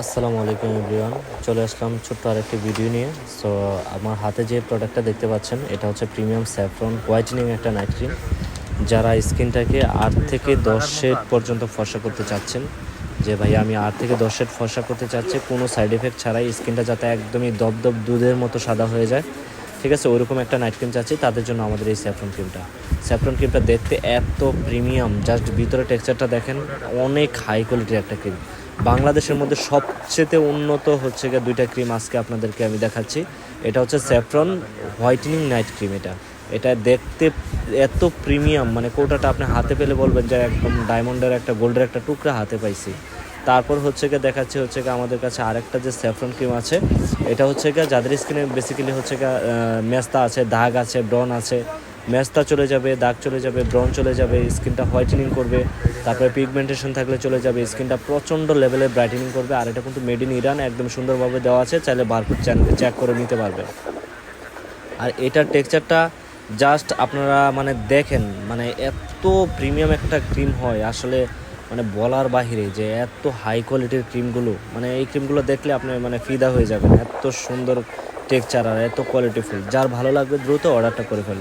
আসসালামু আলাইকুম এভরিওয়ান, চলে আসলাম ছোট্ট আরেকটি ভিডিও নিয়ে। সো আমার হাতে যে প্রোডাক্টটা দেখতে পাচ্ছেন এটা হচ্ছে প্রিমিয়াম স্যাফরন হোয়াইটেনিং একটা নাইট ক্রিম। যারা স্কিনটাকে 8 থেকে 10 শেড পর্যন্ত ফর্সা করতে চাচ্ছেন, যে ভাই আমি 8 থেকে 10 শেড ফর্সা করতে চাচ্ছি কোনো সাইড এফেক্ট ছাড়াই, স্কিনটা যাতে একদমই দপদপ দুধের মতো সাদা হয়ে যায়, ঠিক আছে, ওইরকম একটা নাইট ক্রিম চাচ্ছি, তাদের জন্য আমাদের এই স্যাফরন ক্রিমটা দেখতে এত প্রিমিয়াম, জাস্ট ভিতরে টেক্সচারটা দেখেন, অনেক হাই কোয়ালিটির একটা ক্রিম। বাংলাদেশের মধ্যে সবচেয়ে উন্নত হচ্ছে গিয়ে দুইটা ক্রিম আজকে আপনাদেরকে আমি দেখাচ্ছি। এটা হচ্ছে স্যাফরন হোয়াইটেনিং নাইট ক্রিম। এটা দেখতে এত প্রিমিয়াম, মানে কোটাটা আপনি হাতে পেলে বলবেন যে একদম ডায়মন্ডের একটা গোল্ডের একটা টুকরা হাতে পাইছি। তারপর হচ্ছে গিয়ে দেখাচ্ছি হচ্ছে গিয়ে আমাদের কাছে আরেকটা যে স্যাফরন ক্রিম আছে, এটা হচ্ছে গিয়ে যাদের স্কিনে বেসিক্যালি হচ্ছে গিয়ে মেস্তা আছে, দাগ আছে, ব্রন আছে, মেস্তা চলে যাবে, দাগ চলে যাবে, ব্রন চলে যাবে, স্কিনটা হোয়াইটেনিং করবে। তারপরে পিগমেন্টেশন থাকলে চলে যাবে, স্কিনটা প্রচণ্ড লেভেলে ব্রাইটেনিং করবে। আর এটা কিন্তু মেড ইন ইরান, একদম সুন্দরভাবে দেওয়া আছে, চাইলে বারকোড চেক করে নিতে পারবে। আর এটার টেক্সচারটা জাস্ট আপনারা মানে দেখেন, মানে এত প্রিমিয়াম একটা ক্রিম হয় আসলে, মানে বলার বাহিরে যে এত হাই কোয়ালিটির ক্রিমগুলো, মানে এই ক্রিমগুলো দেখলে আপনি মানে ফিদা হয়ে যাবেন, এত সুন্দর টেক্সচার আর এত কোয়ালিটিফুল। যার ভালো লাগবে দ্রুত অর্ডারটা করে ফেলবে।